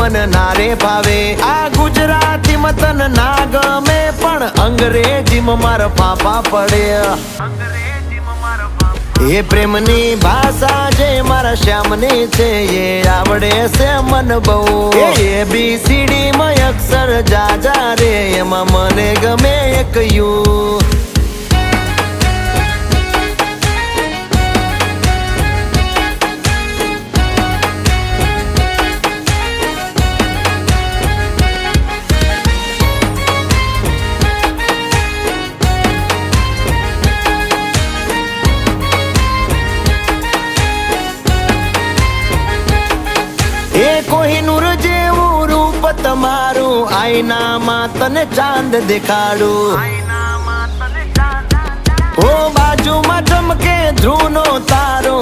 મન નારે ભાવે આ ગુજરાતી મતન ના ગમે પણ અંગ્રેજીમાં મારા પાપા પડે એ પ્રેમની ભાષા જે મારા શ્યામની છે એ આવડે છે મન બહુ ABCD માં અક્ષર જાજા રે એમાં મને ગમે એક યુ એ કોહિનૂર જેવું રૂપ તમારું આઈનામાં તને ચાંદ દેખાડું ઓ બાજુમાં ચમકે ધ્રુવનો તારો